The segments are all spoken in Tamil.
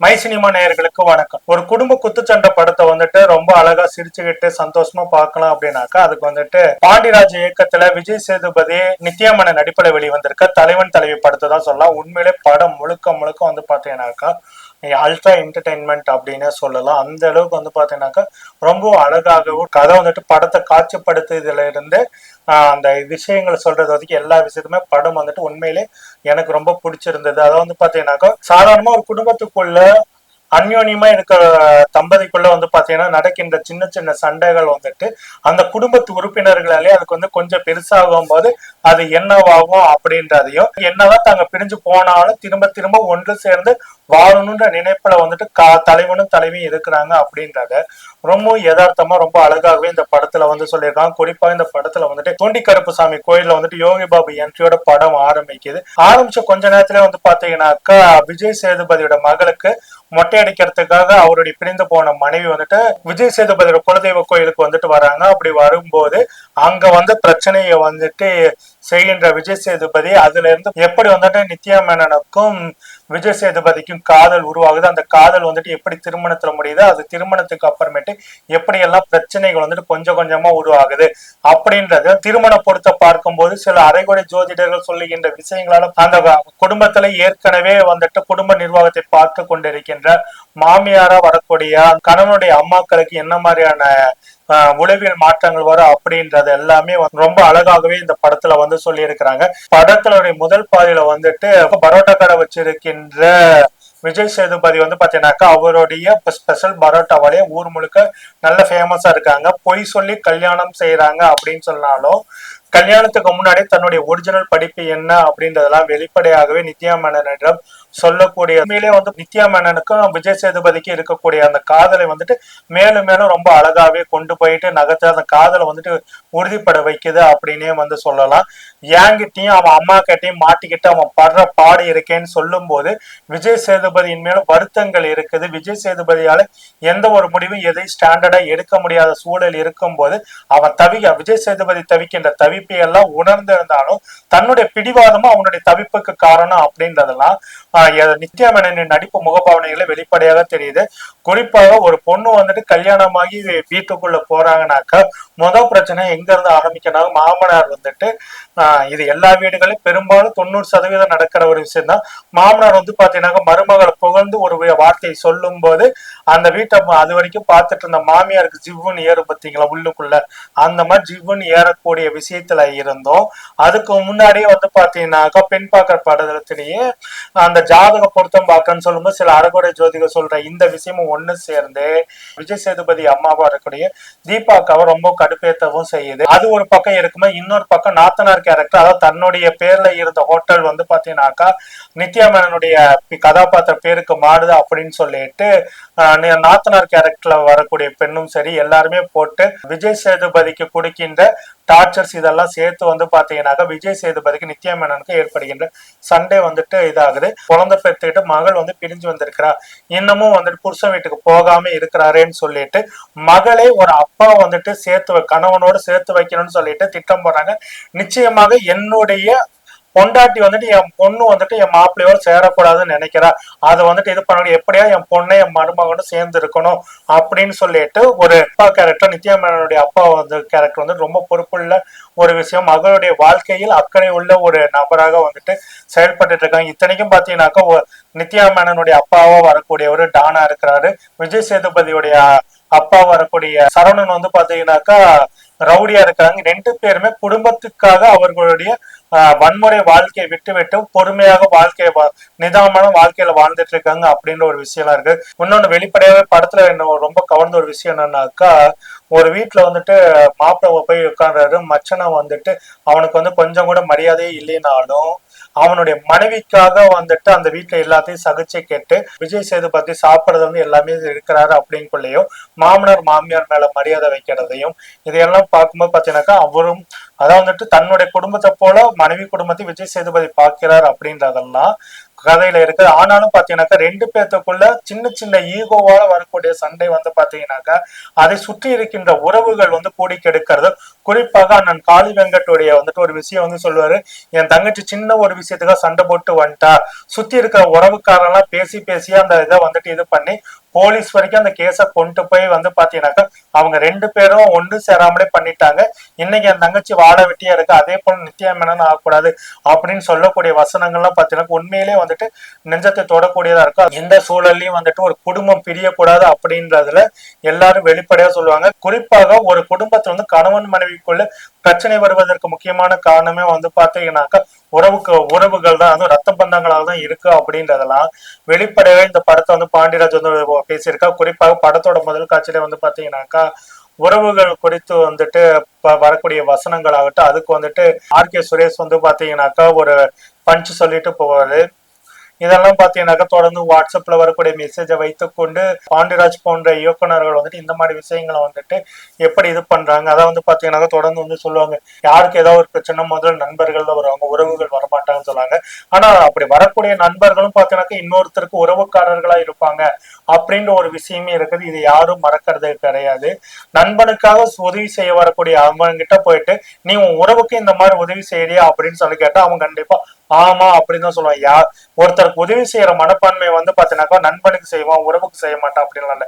மை சினிமா நேயர்களுக்கு வணக்கம். ஒரு குடும்ப குத்துச்சண்டை படத்தை வந்துட்டு ரொம்ப அழகா சிரிச்சுக்கிட்டு சந்தோஷமா பார்க்கலாம் அப்படின்னாக்கா அதுக்கு வந்துட்டு பாண்டிராஜ் இயக்கத்துல விஜய் சேதுபதி நித்யாமன நடிப்புல வெளிவந்திருக்க தலைவன் தலைவி படத்தை தான் சொல்லலாம். உண்மையிலே படம் முழுக்க முழுக்க வந்து பாத்தீங்கன்னாக்கா அல்ட்ரா என்டர்டைன்மெண்ட் அப்படின்னு சொல்லலாம். அந்த அளவுக்கு வந்து பாத்தீங்கன்னாக்கா ரொம்ப அழகாகவும் கதை வந்துட்டு படத்தை காட்சிப்படுத்துறதுல இருந்து அந்த விஷயங்களை சொல்றது வரைக்கும் எல்லா விஷயத்துமே படம் வந்துட்டு உண்மையிலே எனக்கு ரொம்ப பிடிச்சிருந்தது. அதை வந்து பாத்தீங்கன்னாக்கா சாதாரணமா ஒரு குடும்பத்துக்குள்ள அந்யோன்யமா இருக்கிற தம்பதிக்குள்ள வந்து பாத்தீங்கன்னா நடக்கின்ற சின்ன சின்ன சண்டைகள் வந்துட்டு அந்த குடும்பத்து உறுப்பினர்களாலே அதுக்கு வந்து கொஞ்சம் பெருசாகும் போது அது என்னவாகும் அப்படின்றதையும் என்னதான் தாங்க பிரிஞ்சு போனாலும் திரும்ப திரும்ப ஒன்று சேர்ந்து வாழணுன்ற நினைப்புல வந்துட்டு தலைவனும் தலைவியும் இருக்கிறாங்க அப்படின்றத ரொம்ப யதார்த்தமா ரொம்ப அழகாகவே இந்த படத்துல வந்து சொல்லியிருக்காங்க. குறிப்பா இந்த படத்துல வந்துட்டு தோண்டி கருப்புசாமி கோயில்ல வந்துட்டு யோகி பாபு என்ட்ரியோட படம் ஆரம்பிச்ச கொஞ்ச நேரத்துல வந்து பாத்தீங்கன்னாக்கா விஜய் சேதுபதியோட மகளுக்கு மொட்டை அடிக்கிறதுக்காக அவருடைய பிரிந்து போன மனைவி வந்துட்டு விஜய் சேதுபதியோட குலதெய்வ கோயிலுக்கு வந்துட்டு வராங்க. அப்படி வரும்போது அங்க வந்து பிரச்சனையை வந்துட்டு செய்கின்ற விஜய் சேதுபதி அதுல இருந்து எப்படி வந்துட்டு நித்யா மேனனுக்கும் விஜய் சேதுபதிக்கும் காதல் உருவாகுது, அந்த காதல் வந்துட்டு எப்படி திருமணத்துல முடியுது, அது திருமணத்துக்கு அப்புறமேட்டு எப்படி எல்லாம் பிரச்சனைகள் வந்துட்டு கொஞ்சம் கொஞ்சமா உருவாகுது அப்படின்றத திருமண பொருத்த பார்க்கும்போது சில அரைகுறை ஜோதிடர்கள் சொல்லுகின்ற விஷயங்களால அந்த குடும்பத்துல ஏற்கனவே வந்துட்டு குடும்ப நிர்வாகத்தை பார்த்து கொண்டிருக்கின்ற மாமியாரா வரக்கூடிய கணவனுடைய அம்மாக்களுக்கு என்ன மாதிரியான உளவியல் மாற்றங்கள் வரும் அப்படின்றது எல்லாமே ரொம்ப அழகாகவே இந்த படத்துல வந்து சொல்லி இருக்கிறாங்க. படத்துல முதல் பாதையில வந்துட்டு பரோட்டா கடை வச்சிருக்கின்ற விஜய் சேதுபதி வந்து பாத்தீங்கன்னாக்கா அவருடைய ஸ்பெஷல் பரோட்டாவாலே ஊர் முழுக்க நல்ல ஃபேமஸா இருக்காங்க. பொய் சொல்லி கல்யாணம் செய்யறாங்க அப்படின்னு சொன்னாலும் கல்யாணத்துக்கு முன்னாடி தன்னுடைய ஒரிஜினல் படிப்பு என்ன அப்படின்றதெல்லாம் வெளிப்படையாகவே நித்யா மேனனிடம் சொல்லக்கூடிய உண்மையிலே வந்து நித்யா மேனனுக்கும் விஜய் சேதுபதிக்கு இருக்கக்கூடிய அந்த காதலை வந்துட்டு மேலும் மேலும் ரொம்ப அழகாவே கொண்டு போயிட்டு நகர்த்து அந்த காதலை வந்துட்டு உறுதிப்பட வைக்குது அப்படின்னே வந்து சொல்லலாம். ஏங்கிட்டையும் அவன் அம்மா கிட்டையும் மாட்டிக்கிட்டு அவன் படுற பாடு இருக்கேன்னு சொல்லும் போது விஜய் சேதுபதியின் மேலும் வருத்தங்கள் இருக்குது. விஜய் சேதுபதியால எந்த ஒரு முடிவும் எதை ஸ்டாண்டர்டா எடுக்க முடியாத சூழல் இருக்கும் போது அவன் விஜய் சேதுபதி தவிக்கின்ற தவிப்பை எல்லாம் உணர்ந்திருந்தாலும் தன்னுடைய பிடிவாதமும் அவனுடைய தவிப்புக்கு காரணம் அப்படின்றதெல்லாம் நித்யா மேனனின் நடிப்பு முகபாவனைகளை வெளிப்படையாக தெரியுது. குறிப்பாக ஒரு பொண்ணு வந்துட்டு கல்யாணமாகி வீட்டுக்குள்ள போறாங்கன்னாக்கா முதல் பிரச்சனை எங்க இருந்து ஆரம்பிக்கணும், மாமனார் வந்துட்டு இது எல்லா வீடுகளையும் பெரும்பாலும் 90% நடக்கிற ஒரு விஷயம் தான். மாமனார் வந்து பாத்தீங்கன்னா மருமகளை புகழ்ந்து ஒரு வார்த்தையை சொல்லும் போது அந்த வீட்டை அது வரைக்கும் பார்த்துட்டு இருந்த மாமியாருக்கு ஜிவ்வுன்னு ஏறும் பார்த்தீங்களா உள்ளுக்குள்ள, அந்த மாதிரி ஜிவ்வுன்னு ஏறக்கூடிய விஷயத்துல இருந்தோம். அதுக்கு முன்னாடியே வந்து பாத்தீங்கன்னாக்கா பெண் பார்க்கிற படத்திலேயே அந்த ஜாதக பொருத்தம் பார்க்கன்னு சொல்லும்போது சில அறகுறை ஜோதிகள் சொல்ற இந்த விஷயமும் ஒண்ணு சேர்ந்து விஜய் சேதுபதி அம்மாவா இருக்கக்கூடிய தீபாக்காவை ரொம்ப கடுப்பேற்றவும் செய்யுது. அது ஒரு பக்கம் இருக்குமா, இன்னொரு பக்கம் நாத்தனார் கேரக்டர், அதாவது தன்னுடைய பேர்ல இருந்த ஹோட்டல் வந்து பாத்தீங்கன்னாக்கா நித்யா மேனனுடைய கதாபாத்திர பேருக்கு மாறுது அப்படின்னு சொல்லிட்டு நாத்தனார் கேரக்டர்ல வரக்கூடிய பெண்ணும் சரி எல்லாருமே போட்டு விஜய் சேதுபதிக்கு கொடுக்கின்ற டார்ச்சர்ஸ் இதெல்லாம் சேர்த்து வந்து பாத்தீங்கன்னாக்கா விஜய் சேதுபதிக்கு நித்யா மேனனுக்கு ஏற்படுகின்ற சண்டை வந்துட்டு இதாகுது. குழந்தை பெற்றுக்கிட்டு மகள் வந்து பிரிஞ்சு வந்திருக்கிறா, இன்னமும் வந்துட்டு புருஷன் வீட்டுக்கு போகாம இருக்கிறாரேன்னு சொல்லிட்டு மகளே ஒரு அப்பா வந்துட்டு கணவனோடு சேர்த்து வைக்கணும்னு சொல்லிட்டு திட்டம் போடுறாங்க. நிச்சயமாக என்னுடைய பொண்டாட்டி வந்துட்டு என் பொண்ணு வந்துட்டு என் மாப்பிள்ளையோட சேரக்கூடாதுன்னு நினைக்கிறா, அதை வந்துட்டு இது பண்ண எப்படியா என் பொண்ணை என் மருமகனும் சேர்ந்து இருக்கணும் அப்படின்னு சொல்லிட்டு ஒரு அப்பா கேரக்டர் நித்யா மேனனுடைய அப்பா வந்து கேரக்டர் வந்து ரொம்ப பொறுப்புள்ள ஒரு விஷயம். மகளுடைய வாழ்க்கையில் அக்கறை உள்ள ஒரு நபராக வந்துட்டு செயல்பட்டு இருக்காங்க. இத்தனைக்கும் பாத்தீங்கன்னாக்கா நித்யா மேனனுடைய அப்பாவா வரக்கூடிய ஒரு டானா இருக்கிறாரு. விஜய் சேதுபதியுடைய அப்பா வரக்கூடிய சரவணன் வந்து பாத்தீங்கன்னாக்கா ரவுடியா இருக்காங்க. ரெண்டு பேருமே குடும்பத்துக்காக அவர்களுடைய வன்முறை வாழ்க்கையை விட்டு பொறுமையாக நிதானமான வாழ்க்கையில வாழ்ந்துட்டு இருக்காங்க அப்படின்ற ஒரு விஷயம் இருக்கு. இன்னொன்னு வெளிப்படையாவே படத்துல என்ன ரொம்ப கவர்ந்த ஒரு விஷயம் என்னன்னாக்கா ஒரு வீட்டுல வந்துட்டு மாப்பிள்ளை போய் உட்கார்றாரு, மச்சனை வந்துட்டு அவனுக்கு வந்து கொஞ்சம் கூட மரியாதையே இல்லைனாலும் அவனுடைய மனைவிக்காக வந்துட்டு அந்த வீட்டுல எல்லாத்தையும் சகிச்சு கேட்டு விஜய் சேதுபதி சாப்பிடறது வந்து எல்லாமே இருக்கிறாரு அப்படின்னுக்குள்ளேயும் மாமனார் மாமியார் மேல மரியாதை வைக்கிறதையும் இதையெல்லாம் பார்க்கும்போது பாத்தீங்கன்னாக்கா அவரும் அதான் வந்துட்டு தன்னுடைய குடும்பத்தை போல மனைவி குடும்பத்தை விஜய் சேதுபதி பார்க்கிறார் அப்படின்றதெல்லாம் கதையில இருக்கு. ஆனாலும் பாத்தீங்கன்னாக்கா ரெண்டு பேர்த்துக்குள்ள சின்ன சின்ன ஈகோவால வரக்கூடிய சண்டை வந்து பாத்தீங்கன்னாக்கா அதை சுற்றி இருக்கின்ற உறவுகள் வந்து கூடி கெடுக்கிறது. குறிப்பாக அண்ணன் காளி வெங்கட்டுடைய வந்துட்டு ஒரு விஷயம் வந்து சொல்லுவாரு, என் தங்கச்சி சின்ன ஒரு விஷயத்துக்காக சண்டை போட்டு வந்துட்டா, சுத்தி இருக்கிற உறவுக்காரெல்லாம் பேசி பேசி அந்த இதை வந்துட்டு இது பண்ணி போலீஸ் வரைக்கும் அந்த கேஸ கொண்டு போய் வந்து பாத்தீங்கன்னாக்கா அவங்க ரெண்டு பேரும் ஒன்று சேராமலே பண்ணிட்டாங்க. இன்னைக்கு என் தங்கச்சி வாழ வெட்டியா இருக்கு, அதே போல நித்யா மேனன் ஆகக்கூடாது அப்படின்னு சொல்லக்கூடிய வசனங்கள்லாம் பாத்தீங்கன்னா உண்மையிலேயே வந்துட்டு நெஞ்சத்தை தொடக்கூடியதா இருக்கும். எந்த சூழல்லையும் வந்துட்டு ஒரு குடும்பம் பிரியக்கூடாது அப்படின்றதுல எல்லாரும் வெளிப்படையா சொல்லுவாங்க. குறிப்பாக ஒரு குடும்பத்துல வந்து கணவன் மனைவிக்குள்ள பிரச்சனை வருவதற்கு முக்கியமான காரணமே வந்து பாத்தீங்கன்னாக்கா உறவுகள் தான், அதுவும் ரத்த பந்தங்களாக தான் இருக்கு அப்படின்றதெல்லாம் வெளிப்படையாவே இந்த படத்தை வந்து பாண்டியராஜ் வந்து பேசியிருக்கா. குறிப்பாக படத்தோட முதல் காட்சியில வந்து பாத்தீங்கன்னாக்கா உறவுகள் குறித்து வந்துட்டு வரக்கூடிய வசனங்கள் ஆகட்டும், அதுக்கு வந்துட்டு ஆர்.கே. சுரேஷ் வந்து பாத்தீங்கன்னாக்கா ஒரு பஞ்ச் சொல்லிட்டு போவாரு. இதெல்லாம் பாத்தீங்கன்னாக்கா தொடர்ந்து வாட்ஸ்அப்ல வரக்கூடிய மெசேஜை வைத்துக்கொண்டு பாண்டியராஜ் போன்ற இயக்குநர்கள் வந்துட்டு இந்த மாதிரி விஷயங்களை வந்துட்டு எப்படி இது பண்றாங்க. அதை வந்து பாத்தீங்கன்னாக்கா தொடர்ந்து வந்து சொல்லுவாங்க, யாருக்கு ஏதாவது ஒரு பிரச்சனை முதல்ல நண்பர்கள் தான் வருவாங்க, உறவுகள் வரமாட்டாங்கன்னு சொல்லுவாங்க. ஆனா அப்படி வரக்கூடிய நண்பர்களும் பாத்தீங்கன்னாக்கா இன்னொருத்தருக்கு உறவுக்காரர்களா இருப்பாங்க அப்படின்ற ஒரு விஷயமே இருக்குது. இது யாரும் மறக்கிறது கிடையாது. நண்பனுக்காக உதவி செய்ய வரக்கூடிய அவங்க கிட்ட போயிட்டு நீ உன் உறவுக்கு இந்த மாதிரி உதவி செய்யறியா அப்படின்னு சொல்லி கேட்டா அவங்க கண்டிப்பா ஆமா அப்படின்னு தான் சொல்லுவாங்க. ஒருத்தருக்கு உதவி செய்யற மனப்பான்மை வந்து பாத்தீங்கன்னாக்கா நண்பனுக்கு செய்வான், உறவுக்கு செய்ய மாட்டான் அப்படின்லாம் இல்ல.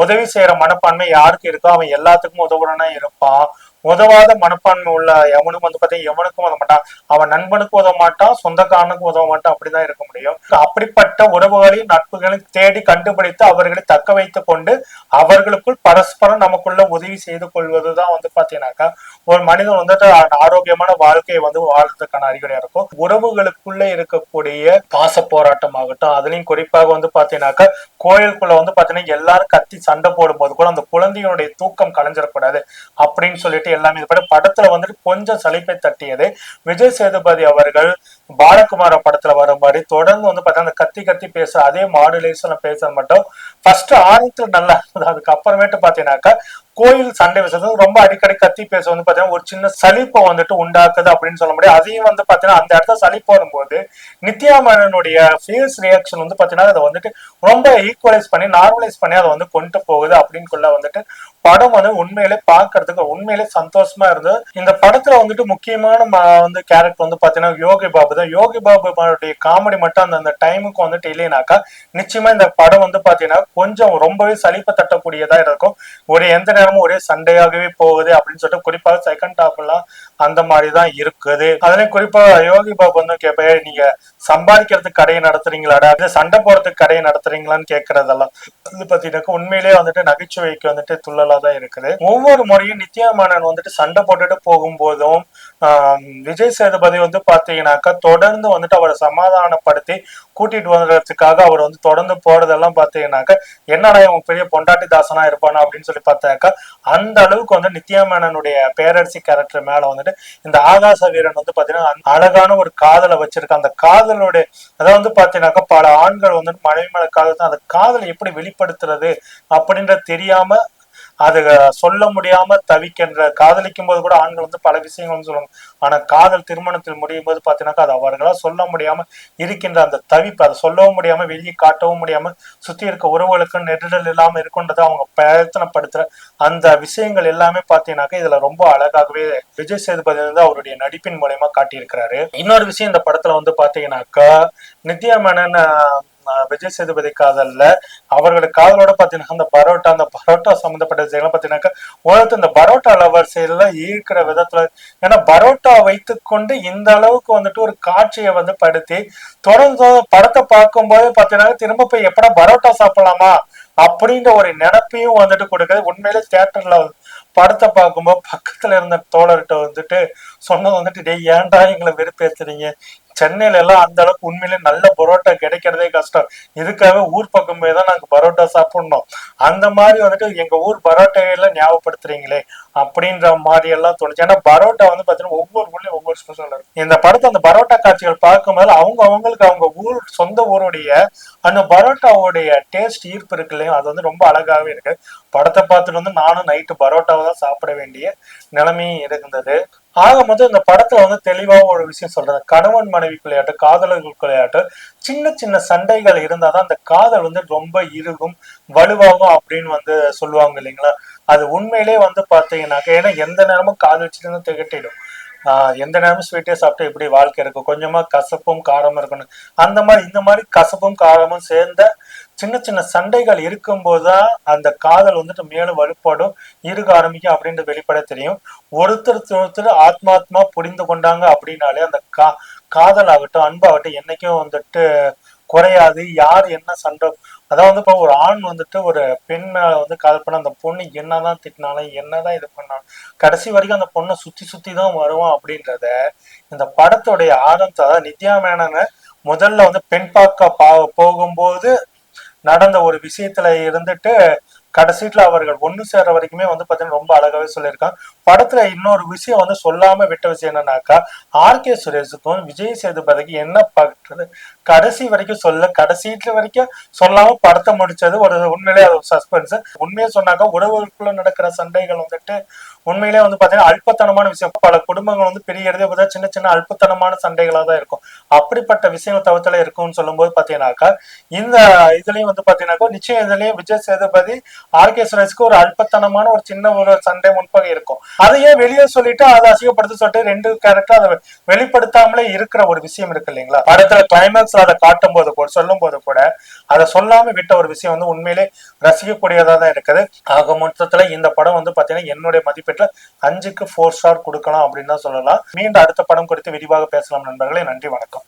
உதவி செய்யற மனப்பான்மை யாருக்கு இருக்கோ அவன் எல்லாத்துக்கும் உதவுறனா இருப்பான். உதவாத மனப்பான்மை உள்ள எவனும் வந்து பாத்தீங்கன்னா எவனுக்கும் உதவ மாட்டான். அவன் நண்பனுக்கு உதவ மாட்டான், சொந்தக்காரனுக்கும் உதவ மாட்டான், அப்படிதான் இருக்க முடியும். அப்படிப்பட்ட உறவுகளையும் நட்புகளையும் தேடி கண்டுபிடித்து அவர்களை தக்க வைத்துக் கொண்டு அவர்களுக்குள் பரஸ்பரம் நமக்குள்ள உதவி செய்து கொள்வதுதான் வந்து பாத்தீங்கன்னாக்கா ஒரு மனிதன் வந்துட்டு ஆரோக்கியமான வாழ்க்கையை வந்து வாழ்றதுக்கான அறிகுறியா இருக்கும். உறவுகளுக்குள்ள இருக்கக்கூடிய பாச போராட்டம் ஆகட்டும், அதுலயும் குறிப்பாக வந்து பாத்தீங்கன்னாக்கா கோயிலுக்குள்ள வந்து பாத்தீங்கன்னா எல்லாரும் கத்தி சண்டை போடும் போது கூட அந்த குழந்தையினுடைய தூக்கம் கலைஞ்சிடக்கூடாது அப்படின்னு சொல்லிட்டு எல்லாமே படத்துல வந்துட்டு கொஞ்சம் சலிப்பை தட்டியது. விஜய் சேதுபதி அவர்கள் பாலகுமார படத்துல வர மாதிரி தொடர்ந்து வந்து பாத்தீங்கன்னா கத்தி கத்தி பேச அதே மாடுலேஷன்ல பேச மட்டும் ஃபர்ஸ்ட் ஆரம்பத்துல நல்லா இருந்தது. அதுக்கப்புறமேட்டு பாத்தீங்கன்னாக்கா கோயில் சண்டை விஷயத்துல ரொம்ப அடிக்கடி கத்தி பேச வந்து பாத்தீங்கன்னா ஒரு சின்ன சலிப்பை வந்துட்டு உண்டாக்குது அப்படின்னு சொல்ல முடியும். அதையும் வந்து பாத்தீங்கன்னா அந்த இடத்துல சலிப்பு வரும்போது நித்யா மேனனுடைய ஃபேஸ் ரியாக்ஷன் வந்து பாத்தீங்கன்னா அதை வந்துட்டு ரொம்ப ஈக்குவலைஸ் பண்ணி நார்மலைஸ் பண்ணி அதை வந்து கொண்டு போகுது அப்படின்னு வந்துட்டு படம் வந்து உண்மையிலே பாக்குறதுக்கு உண்மையிலே சந்தோஷமா இருந்தது. இந்த படத்துல வந்துட்டு முக்கியமான வந்து கேரக்டர் வந்து பாத்தீங்கன்னா யோகி பாபு தான். யோகி பாபுடைய காமெடி மட்டும் அந்த டைமுக்கு வந்துட்டு இல்லைனாக்கா நிச்சயமா இந்த படம் வந்து பாத்தீங்கன்னா கொஞ்சம் ரொம்பவே சலிப்பை தட்டக்கூடியதா இருக்கும். ஒரு எந்த நேரமும் ஒரே சண்டையாகவே போகுது அப்படின்னு சொல்லிட்டு குறிப்பாக செகண்ட் ஹாஃப் எல்லாம் அந்த மாதிரிதான் இருக்குது. அதுலயும் குறிப்பா யோகி பாபு வந்து கேட்ப, நீங்க சம்பாதிக்கிறதுக்கு கடையை நடத்துறீங்களாடா, அது சண்டை போறதுக்கு கடையை நடத்துறீங்களான்னு கேட்கறதெல்லாம் வந்து பாத்தீங்கன்னா உண்மையிலேயே வந்துட்டு நகைச்சுவைக்கு வந்துட்டு துள்ளலா தான் இருக்குது. ஒவ்வொரு முறையும் நித்யா மேனன் வந்துட்டு சண்டை போட்டுட்டு போகும்போதும் விஜய் சேதுபதி வந்து பாத்தீங்கன்னாக்கா தொடர்ந்து வந்துட்டு அவரை சமாதானப்படுத்தி கூட்டிட்டு வந்ததுக்காக அவர் வந்து தொடர்ந்து போறதெல்லாம் பாத்தீங்கன்னாக்கா என்னடா இவன் பெரிய பொண்டாட்டி தாசனா இருப்பானா அப்படின்னு சொல்லி பார்த்தாக்கா அந்த அளவுக்கு வந்து நித்யா மேனனுடைய பேரரசி கேரக்டர் மேல வந்துட்டு இந்த ஆகாச வீரன் வந்து பாத்தீங்கன்னா அழகான ஒரு காதலை வச்சிருக்க. அந்த காதலுடைய அதாவது வந்து பாத்தீங்கன்னாக்கா பல ஆண்கள் வந்துட்டு மனைவி மேல காதல் அந்த காதலை எப்படி வெளிப்படுத்துறது அப்படின்ற தெரியாம அது சொல்ல முடியாம தவிக்கின்ற காதலிக்கும் போது கூட ஆண்கள் வந்து பல விஷயங்கள் சொல்லுவாங்க. ஆனா காதல் திருமணத்தில் முடியும் போது பாத்தீங்கன்னாக்கா அது அவர்களா சொல்ல முடியாம இருக்கின்ற அந்த தவிப்பு, அதை சொல்லவும் முடியாம வெளியே காட்டவும் முடியாம சுத்தி இருக்க உறவுகளுக்கு நெருடல் இல்லாம இருக்குன்றதை அவங்க பிரயத்தனப்படுத்துற அந்த விஷயங்கள் எல்லாமே பாத்தீங்கன்னாக்கா இதுல ரொம்ப அழகாகவே விஜய் சேதுபதி வந்து அவருடைய நடிப்பின் மூலயமா காட்டியிருக்கிறாரு. இன்னொரு விஷயம் இந்த படத்துல வந்து பாத்தீங்கன்னாக்கா நித்யா மேனன் விஜய் சேதுபதி காதல்ல அவர்களுடைய காதலோட பாத்தீங்கன்னா அந்த பரோட்டா சம்பந்தப்பட்ட விஷயங்கள் பாத்தீங்கன்னாக்கா உலகத்து இந்த பரோட்டா லவர் சைடுல ஈர்க்கிற விதத்துல, ஏன்னா பரோட்டா வைத்துக்கொண்டு இந்த அளவுக்கு வந்துட்டு ஒரு காட்சியை வந்து படுத்தி தொடர்ந்து படத்தை பார்க்கும்போது பாத்தீங்கன்னா திரும்ப போய் எப்படா பரோட்டா சாப்பிடலாமா அப்படின்ற ஒரு நினைப்பையும் வந்துட்டு கொடுக்குது. உண்மையிலே தியேட்டர்ல படத்தை பார்க்கும்போது பக்கத்துல இருந்த தோழர்கிட்ட வந்துட்டு சொன்னது வந்துட்டு, டேய் ஏன்டா எங்களை வெறுப்பேத்துறீங்க, சென்னையில எல்லாம் அந்த அளவுக்கு உண்மையிலே நல்ல பரோட்டா கிடைக்கிறதே கஷ்டம், இதுக்காக ஊர் பக்கம் போய் தான் நாங்க பரோட்டா சாப்பிடணும், அந்த மாதிரி வந்துட்டு எங்க ஊர் பரோட்டாவையெல்லாம் ஞாபகப்படுத்துறீங்களே அப்படின்ற மாதிரி எல்லாம் தோணுச்சு. ஏன்னா பரோட்டா வந்து பாத்தீங்கன்னா ஒவ்வொரு ஊர்லயும் ஒவ்வொரு ஸ்பெஷல் இருக்கு. இந்த படத்தை அந்த பரோட்டா காட்சிகள் பார்க்கும்போது அவங்களுக்கு அவங்க ஊர் சொந்த ஊருடைய அந்த பரோட்டாவுடைய டேஸ்ட் ஈர்ப்பு இருக்கு இல்லையா, அது வந்து ரொம்ப அழகாவே இருக்கு. படத்தை பார்த்துட்டு வந்து நானும் நைட்டு பரோட்டாவை தான் சாப்பிட வேண்டிய நிலைமையும் இருந்தது. ஆக மொத்தம் இந்த படத்துல வந்து தெளிவாக ஒரு விஷயம் சொல்றது, கணவன் மனைவிக்குள்ளையாட்டு காதலர்களுக்குள்ளையாட்டு சின்ன சின்ன சண்டைகள் இருந்தாதான் அந்த காதல் வந்து ரொம்ப இறுகும் வலுவாகும் அப்படின்னு வந்து சொல்லுவாங்க இல்லைங்களா. அது உண்மையிலே வந்து பாத்தீங்கன்னாக்க, ஏன்னா எந்த நேரமும் காதலிச்சுட்டு திகட்டிடும். எந்த நேரமும் ஸ்வீட்டே சாப்பிட்டு எப்படி வாழ்க்கை இருக்கும், கொஞ்சமா கசப்பும் காரமும் இருக்கணும். அந்த மாதிரி இந்த மாதிரி கசப்பும் காரமும் சேர்ந்த சின்ன சின்ன சண்டைகள் இருக்கும்போதுதான் அந்த காதல் வந்துட்டு மேலும் வலுப்படும், இருக ஆரம்பிக்கும் அப்படின்றது வெளிப்பட தெரியும். ஒருத்தர் ஆத்மாத்மா புரிந்து கொண்டாங்க அப்படின்னாலே அந்த காதல் ஆகட்டும் அன்பாகட்டும் என்னைக்கும் வந்துட்டு குறையாது. யார் என்ன சண்டை, அதாவது இப்போ ஒரு ஆண் வந்துட்டு ஒரு பெண் வந்து காதல் பண்ண அந்த பொண்ணு என்னதான் திட்டினாலும் என்னதான் இது பண்ணாலும் கடைசி வரைக்கும் அந்த பொண்ணை சுத்தி சுத்தி தான் வருவான் அப்படின்றத இந்த படத்துடைய ஆரம்பத்தை, அதாவது நித்யா மேனனை முதல்ல வந்து பெண் பார்க்க போகும்போது நடந்த ஒரு விஷயத்துல இருந்துட்டு கடைசீட்ல அவர்கள் ஒண்ணு சேர்ற வரைக்குமே வந்து பாத்தீங்கன்னா ரொம்ப அழகாவே சொல்லியிருக்கான். படத்துல இன்னொரு விஷயம் வந்து சொல்லாம விட்ட விஷயம் என்னன்னாக்கா, ஆர்.கே. சுரேஷுக்கும் விஜய் சேதுபதிக்கு என்ன பண்றது கடைசி வரைக்கும் கடைசீட்ல வரைக்கும் சொல்லாம படத்தை முடிச்சது ஒரு உண்மையிலே அது ஒரு சஸ்பென்ஸ். உண்மையை சொன்னாக்கா உறவுகளுக்குள்ள நடக்கிற சண்டைகள் வந்துட்டு உண்மையிலே வந்து பாத்தீங்கன்னா அல்பத்தனமான விஷயம். பல குடும்பங்கள் வந்து பிரியறதே பார்த்தா சின்ன சின்ன அல்பத்தனமான சண்டைகளா தான் இருக்கும். அப்படிப்பட்ட விஷயங்கள் தவிர்த்தல இருக்கும்னு சொல்லும் போது பாத்தீங்கன்னாக்கா, இந்த இதுலயும் வந்து பாத்தீங்கன்னாக்கா நிச்சயம் இதுலயும் விஜய் சேதுபதி ஆர்.கே. சுரேஷ்க்கு ஒரு அல்பத்தனமான ஒரு சின்ன ஒரு சண்டை முன்பகை இருக்கும். அதையே வெளியே சொல்லிட்டு அதை அசிங்கப்படுத்த சொல்லிட்டு ரெண்டு கேரக்டர் அதை வெளிப்படுத்தாமலே இருக்கிற ஒரு விஷயம் இருக்கு இல்லைங்களா. படத்துல கிளைமேக்ஸ் அதை காட்டும் போது கூட சொல்லும் போது கூட அதை சொல்லாம விட்ட ஒரு விஷயம் வந்து உண்மையிலே ரசிக்கக்கூடியதா தான் இருக்குது. ஆக மொத்தத்துல இந்த படம் வந்து பாத்தீங்கன்னா என்னுடைய மதிப்பீட்டுல 5க்கு 4 ஸ்டார் கொடுக்கலாம் அப்படின்னு தான் சொல்லலாம். மீண்டும் அடுத்த படம் குறித்து விரிவாக பேசலாம் நண்பர்களே. நன்றி, வணக்கம்.